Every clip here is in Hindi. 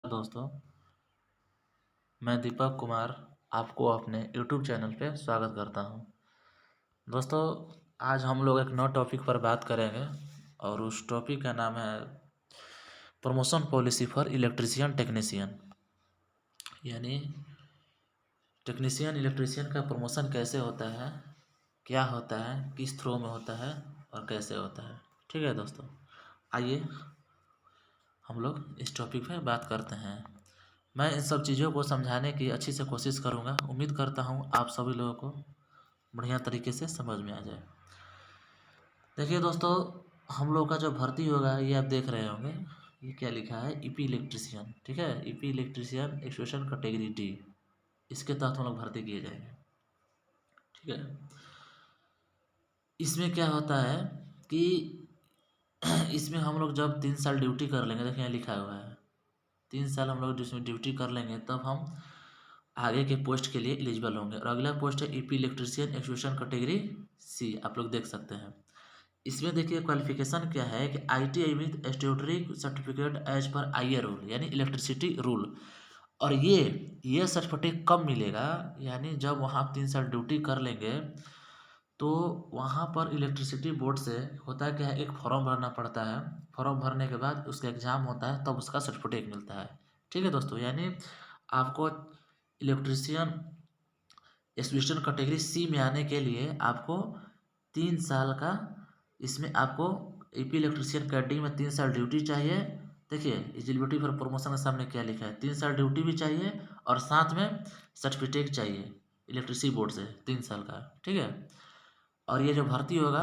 दोस्तों, मैं दीपक कुमार आपको अपने YouTube चैनल पे स्वागत करता हूं। दोस्तों, आज हम लोग एक नए टॉपिक पर बात करेंगे और उस टॉपिक का नाम है promotion policy for electrician technician. यानी इलेक्ट्रीशियन का प्रमोशन कैसे होता है, क्या होता है, किस थ्रो में होता है और कैसे होता है। ठीक है दोस्तों, आइए हम लोग इस टॉपिक पे बात करते हैं। मैं इन सब चीज़ों को समझाने की अच्छी से कोशिश करूँगा। उम्मीद करता हूँ आप सभी लोगों को बढ़िया तरीके से समझ में आ जाए। देखिए दोस्तों, हम लोग का जो भर्ती होगा ये आप देख रहे होंगे, ये क्या लिखा है, ईपी इलेक्ट्रीशियन। ठीक है, EP electrician extension category D, इसके तहत हम लोग भर्ती किए जाएंगे। ठीक है, इसमें क्या होता है कि इसमें हम लोग जब 3 साल ड्यूटी कर लेंगे, देखिए यहाँ लिखा हुआ है 3 साल हम लोग जिसमें ड्यूटी कर लेंगे तब हम आगे के पोस्ट के लिए एलिजिबल होंगे। और अगला पोस्ट है EP electrician extension category C, आप लोग देख सकते हैं। इसमें देखिए क्वालिफिकेशन क्या है कि ITI with statutory certificate as per IA rule, यानी इलेक्ट्रिसिटी रूल। और ये सर्टिफिकेट कब मिलेगा, यानी जब वहाँ आप 3 साल ड्यूटी कर लेंगे तो वहाँ पर इलेक्ट्रिसिटी बोर्ड से होता है क्या है, एक फॉर्म भरना पड़ता है। फॉर्म भरने के बाद उसका एग्ज़ाम होता है, तब उसका सर्टिफिकेट मिलता है। ठीक है दोस्तों, यानी आपको इलेक्ट्रीशियन एसोसिएशन कैटेगरी सी में आने के लिए आपको 3 साल का, इसमें आपको ईपी इलेक्ट्रीशियन कैटेगरी में 3 साल ड्यूटी चाहिए। देखिए एलिजिबिलिटी फॉर प्रमोशन के सामने क्या लिखा है, 3 साल ड्यूटी भी चाहिए और साथ में सर्टिफिकेट चाहिए इलेक्ट्रिसिटी बोर्ड से 3 साल का। ठीक है, और ये जो भर्ती होगा,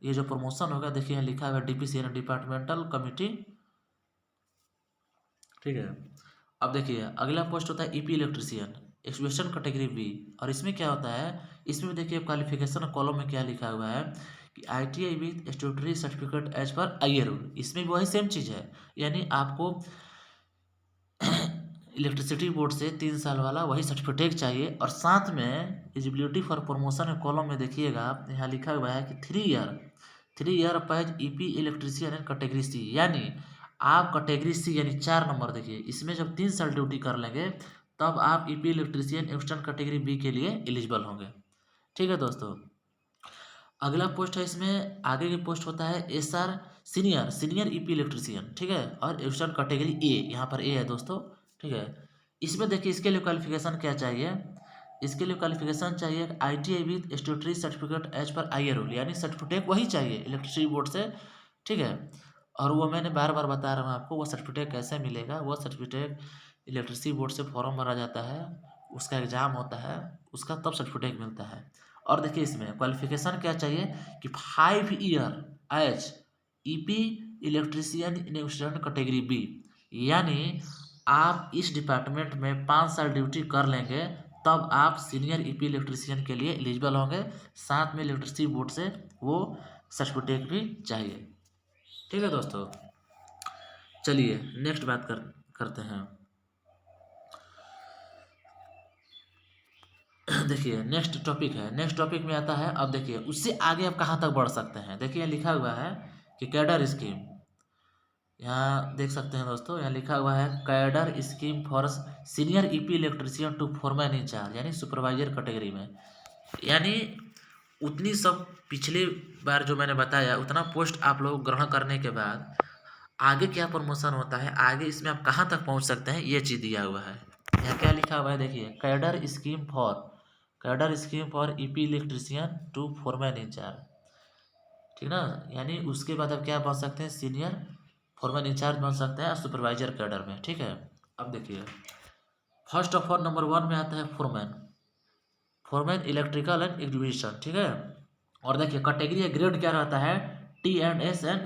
ये जो प्रमोशन होगा, देखिए यहाँ लिखा हुआ डीपीसी यानी डिपार्टमेंटल कमिटी। ठीक है, अब देखिए अगला पोस्ट होता है EP electrician extension category B. और इसमें क्या होता है, इसमें देखिए क्वालिफिकेशन कॉलम में क्या लिखा हुआ है कि ITI with statutory certificate as per IA rule. इसमें भी वही सेम चीज़ है, यानी आपको इलेक्ट्रिसिटी बोर्ड से 3 साल वाला वही सर्टिफिकेट चाहिए। और साथ में एलिजिबिलिटी फॉर प्रमोशन कॉलम में देखिएगा यहाँ लिखा हुआ है कि 3 ईयर पैज EP electrician and category C, यानी आप कैटेगरी सी यानी 4 नंबर, देखिए इसमें जब 3 साल ड्यूटी कर लेंगे तब आप EP electrician extern category B के लिए एलिजिबल होंगे। ठीक है दोस्तों, अगला पोस्ट है, इसमें आगे की पोस्ट होता है एसआर सीनियर ईपी इलेक्ट्रीशियन। ठीक है, और एक्सटर्न कैटेगरी ए, यहाँ पर ए है दोस्तों। ठीक है, इसमें देखिए इसके लिए क्वालिफिकेशन क्या चाहिए, इसके लिए क्वालिफिकेशन चाहिए ITI with statutory certificate as per IA rule, यानी सर्टिफिकेट वही चाहिए इलेक्ट्रिसिटी बोर्ड से। ठीक है, और वो मैंने बार बार बता रहा हूँ आपको, वो सर्टिफिकेट कैसे मिलेगा। वो सर्टिफिकेट इलेक्ट्रिसिटी बोर्ड से फॉर्म भरा जाता है, उसका एग्ज़ाम होता है, उसका तब सर्टिफिकेट मिलता है। और देखिए इसमें क्वालिफिकेशन क्या चाहिए कि 5 ईयर एच ईपी इलेक्ट्रीशियन इन एक्सटेंशन कैटेगरी बी, यानी आप इस डिपार्टमेंट में 5 साल ड्यूटी कर लेंगे तब आप सीनियर ईपी इलेक्ट्रीशियन के लिए एलिजिबल होंगे। साथ में इलेक्ट्रिसिटी बोर्ड से वो सर्टिफिकेट भी चाहिए। ठीक है दोस्तों, चलिए नेक्स्ट बात करते हैं। देखिए नेक्स्ट टॉपिक है, नेक्स्ट टॉपिक में आता है, अब देखिए उससे आगे आप कहाँ तक बढ़ सकते हैं। देखिए लिखा हुआ है कि कैडर स्कीम, यहाँ देख सकते हैं दोस्तों, यहाँ लिखा हुआ है cadre scheme for senior EP electrician to foreman in-charge, यानी सुपरवाइजर कैटेगरी में। यानी उतनी सब पिछली बार जो मैंने बताया उतना पोस्ट आप लोग ग्रहण करने के बाद आगे क्या प्रमोशन होता है, आगे इसमें आप कहाँ तक पहुँच सकते हैं, ये चीज़ दिया हुआ है। यहाँ क्या लिखा हुआ है, देखिए cadre scheme for EP electrician to foreman in-charge. ठीक ना, यानी उसके बाद आप क्या बन सकते हैं, सीनियर फोरमैन इंचार्ज बन सकते हैं सुपरवाइजर कैडर में। ठीक है, अब देखिए फर्स्ट ऑफ ऑल नंबर 1 में आता है फोरमैन इलेक्ट्रिकल एंड एग्जीक्यूशन। ठीक है, और देखिए कैटेगरी या ग्रेड क्या रहता है, टी एंड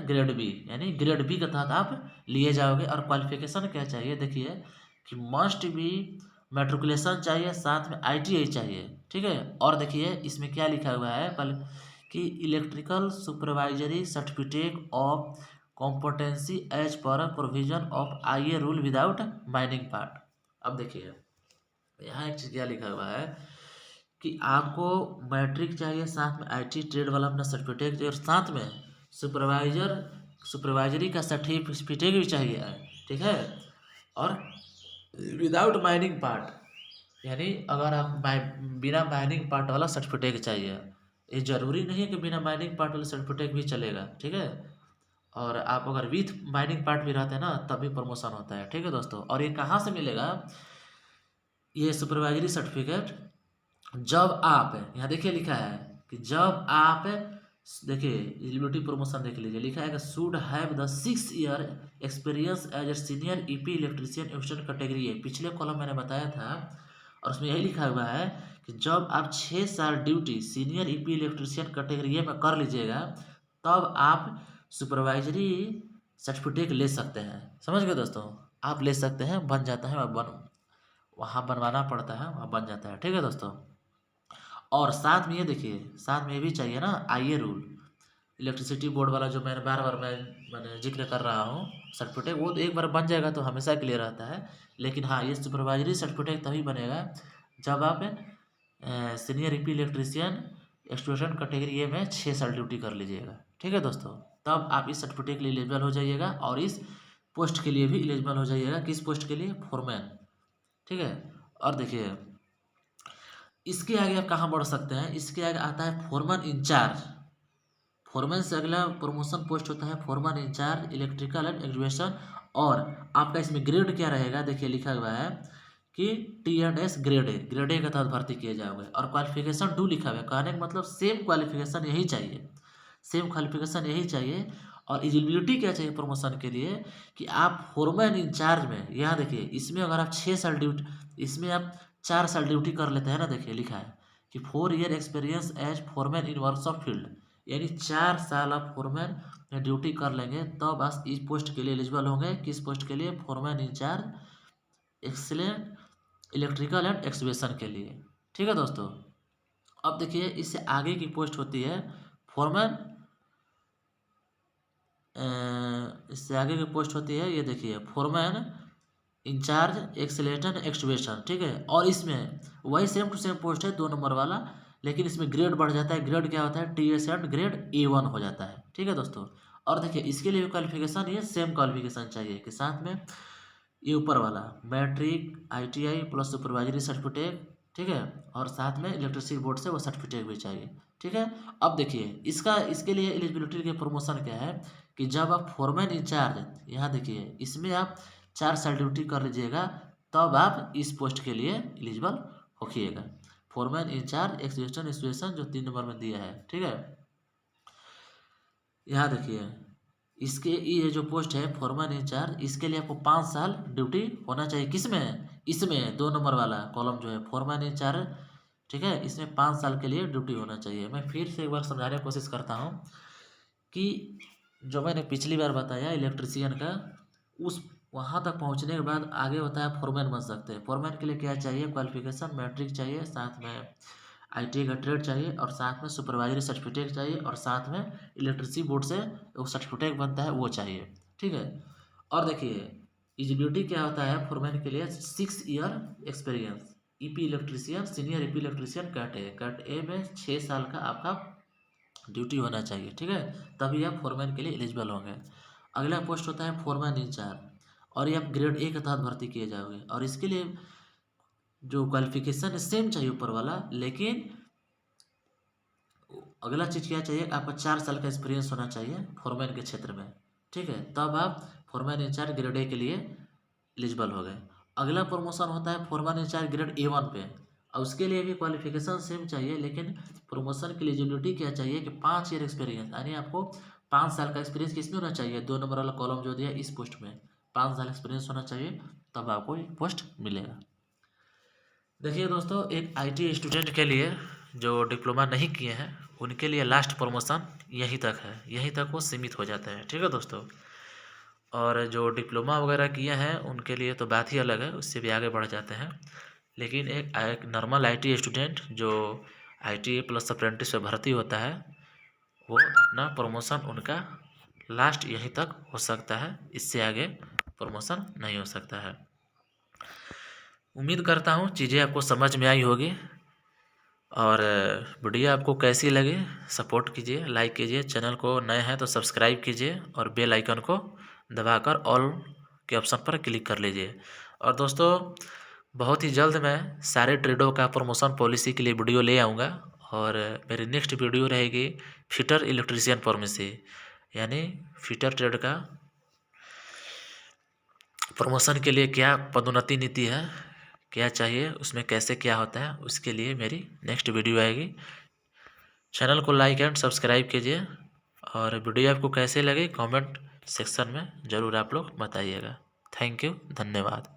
ग्रेड बी, यानी ग्रेड बी के तहत आप लिए जाओगे। और क्वालिफिकेशन क्या चाहिए, देखिए कि मस्ट बी मेट्रिकुलेशन चाहिए, साथ में आईटीआई चाहिए। ठीक है, और देखिए इसमें क्या लिखा हुआ है कल कि electrical supervisory certificate of competency as per provision of IA rule without mining part. अब देखिए यहाँ एक चीज़ क्या लिखा हुआ है कि आपको मैट्रिक चाहिए, साथ में आईटी ट्रेड वाला अपना सर्टिफिकेट चाहिए, और साथ में सुपरवाइजरी का सर्टिफिकेट भी चाहिए। ठीक है, और विदाउट माइनिंग पार्ट, यानी अगर आप बिना माइनिंग पार्ट वाला सर्टिफिकेट चाहिए, ये जरूरी नहीं है कि बिना माइनिंग पार्ट वाला सर्टिफिकेट भी चलेगा, ठीक है। और आप अगर विथ माइनिंग पार्ट भी रहते हैं ना तब भी प्रमोशन होता है, ठीक है दोस्तों। और ये कहाँ से मिलेगा, ये सुपरवाइजरी सर्टिफिकेट, जब आप, यहाँ देखिए लिखा है कि जब आप, देखिए एलिजिबिलिटी प्रमोशन देख लीजिए, लिखा है कि should have the 6 year experience as a senior EP electrician efficient category है, पिछले कॉलम मैंने बताया था, और उसमें यही लिखा हुआ है कि जब आप 6 साल duty senior EP electrician category में कर लीजिएगा तब आप सुपरवाइजरी सर्टिफिकेट ले सकते हैं। समझ गए दोस्तों, आप ले सकते हैं, बन जाता है, वहाँ बनवाना पड़ता है, वहाँ बन जाता है, ठीक है दोस्तों। और साथ में ये देखिए, साथ में ये भी चाहिए ना आईए रूल, इलेक्ट्रिसिटी बोर्ड वाला जो मैंने बार बार मैंने जिक्र कर रहा हूँ सर्टिफिकेट, वो तो एक बार बन जाएगा तो हमेशा के लिए रहता है। लेकिन हाँ, ये सुपरवाइजरी सर्टिफिकेट तभी बनेगा जब आप senior EP electrician extrusion category A में 6 साल ड्यूटी कर लीजिएगा, ठीक है दोस्तों, तब आप इस सर्टिफिकेट के लिए एलिजिबल हो जाइएगा। और इस पोस्ट के लिए भी एलिजिबल हो जाइएगा, किस पोस्ट के लिए, फोरमैन, ठीक है। और देखिए इसके आगे आप कहाँ बढ़ सकते हैं, इसके आगे आता है फोरमैन इंचार्ज। फोरमैन से अगला प्रमोशन पोस्ट होता है foreman in-charge electrical and excavation. और आपका इसमें ग्रेड क्या रहेगा, देखिए लिखा हुआ है कि टी&एस ग्रेड ए के तहत भर्ती किए जाओगे। और क्वालिफिकेशन 2 लिखा हुआ है, कहने का मतलब सेम क्वालिफिकेशन यही चाहिए, सेम क्वालिफिकेशन यही चाहिए। और एलिजिबिलिटी क्या चाहिए प्रमोशन के लिए, कि आप फोरमैन इंचार्ज में, यहाँ देखिए इसमें अगर आप 6 साल ड्यूटी, इसमें आप 4 साल ड्यूटी कर लेते हैं ना, देखिए लिखा है कि 4 year experience as foreman in workshop field, यानी 4 साल आप फोरमैन में ड्यूटी कर लेंगे तब आप इस पोस्ट के लिए एलिजिबल होंगे। किस पोस्ट के लिए, foreman in-charge excellent electrical and excavation के लिए, ठीक है दोस्तों। अब देखिए इससे आगे की पोस्ट होती है फोरमैन, इससे आगे की पोस्ट होती है, ये देखिए फोरमैन इंचार्ज एक्सीलेटर एक्सकेवेशन, ठीक है। और इसमें वही सेम टू सेम पोस्ट है 2 नंबर वाला, लेकिन इसमें ग्रेड बढ़ जाता है, ग्रेड क्या होता है, टीएस एंड ग्रेड A1 हो जाता है, ठीक है दोस्तों। और देखिए इसके लिए क्वालिफिकेशन, ये सेम क्वालिफिकेशन चाहिए कि साथ में ये ऊपर वाला matric ITI plus supervisory certificate, ठीक है, और साथ में इलेक्ट्रिसिटी बोर्ड से वो सर्टिफिकेट भी चाहिए, ठीक है। अब देखिए इसका, इसके लिए एलिजिबिलिटी के प्रमोशन क्या है, कि जब आप फोरमैन इंचार्ज, यहाँ देखिए इसमें आप 4 साल ड्यूटी कर लीजिएगा तब आप इस पोस्ट के लिए एलिजिबल होखिएगा। फोरमैन इंचार्ज एक्सकेवेशन इंस्टॉलेशन जो 3 नंबर में दिया है, ठीक है। यहाँ देखिए इसके, ये जो पोस्ट है फोरमैन इंचार्ज, इसके लिए आपको 5 साल ड्यूटी होना चाहिए, किसमें, इसमें 2 नंबर वाला कॉलम जो है फोरमैन इंचार्ज, ठीक है, इसमें 5 साल के लिए ड्यूटी होना चाहिए। मैं फिर से एक बार समझाने की कोशिश करता हूँ कि जो मैंने पिछली बार बताया इलेक्ट्रिशियन का, उस वहाँ तक पहुँचने के बाद आगे होता है फोरमैन बन सकते हैं। फोरमैन के लिए क्या चाहिए, क्वालिफिकेशन मैट्रिक चाहिए, साथ में ITI का ट्रेड चाहिए, और साथ में सुपरवाइजरी सर्टिफिकेट चाहिए, और साथ में इलेक्ट्रिसिटी बोर्ड से वो सर्टिफिकेट बनता है वो चाहिए, ठीक है। और देखिए एलिजिबिलिटी क्या होता है फोरमैन के लिए, 6 year experience EP electrician senior EP electrician cat A में 6 साल का आपका ड्यूटी होना चाहिए, ठीक है, तभी आप फोरमैन के लिए एलिजिबल होंगे। अगला पोस्ट होता है फोरमैन इंचार्ज, और ये आप ग्रेड A के तहत भर्ती किए जाओगे। और इसके लिए जो क्वालिफिकेशन है सेम चाहिए ऊपर वाला, लेकिन अगला चीज़ क्या चाहिए, आपका 4 साल का एक्सपीरियंस होना चाहिए फोरमैन के क्षेत्र में, ठीक है, तब आप फोरमैन इंचार्ज ग्रेड A के लिए एलिजिबल हो गए। अगला प्रमोशन होता है फोरमैन इंचार्ज ग्रेड A1 पे, और उसके लिए भी क्वालिफिकेशन सेम चाहिए, लेकिन प्रमोशन की एलिजिबिलिटी क्या चाहिए कि 5 ईयर एक्सपीरियंस, यानी आपको 5 साल का एक्सपीरियंस किसमें होना चाहिए, 2 नंबर वाला कॉलम जो दिया इस पोस्ट में 5 साल एक्सपीरियंस होना चाहिए, तब आपको ये पोस्ट मिलेगा। देखिए दोस्तों, एक IT स्टूडेंट के लिए जो डिप्लोमा नहीं किए हैं उनके लिए लास्ट प्रमोशन यहीं तक है, यहीं तक वो सीमित हो जाते हैं, ठीक है दोस्तों। और जो डिप्लोमा वगैरह किए हैं उनके लिए तो बात ही अलग है, उससे भी आगे बढ़ जाते हैं। लेकिन एक नॉर्मल IT स्टूडेंट जो ITI प्लस अप्रेंटिस में भर्ती होता है, वो अपना प्रमोशन उनका लास्ट यहीं तक हो सकता है, इससे आगे प्रमोशन नहीं हो सकता है। उम्मीद करता हूँ चीज़ें आपको समझ में आई होगी, और वीडियो आपको कैसी लगी सपोर्ट कीजिए, लाइक कीजिए, चैनल को नए हैं तो सब्सक्राइब कीजिए, और बेल आइकन को दबाकर ऑल के ऑप्शन पर क्लिक कर लीजिए। और दोस्तों बहुत ही जल्द मैं सारे ट्रेडों का प्रमोशन पॉलिसी के लिए वीडियो ले आऊँगा। और मेरी नेक्स्ट वीडियो रहेगी फिटर इलेक्ट्रीशियन फार्मेसी, यानी फिटर ट्रेड का प्रमोशन के लिए क्या पदोन्नति नीति है, क्या चाहिए, उसमें कैसे क्या होता है, उसके लिए मेरी नेक्स्ट वीडियो आएगी। चैनल को लाइक एंड सब्सक्राइब कीजिए और वीडियो आपको कैसे लगे कमेंट सेक्शन में ज़रूर आप लोग बताइएगा। थैंक यू, धन्यवाद।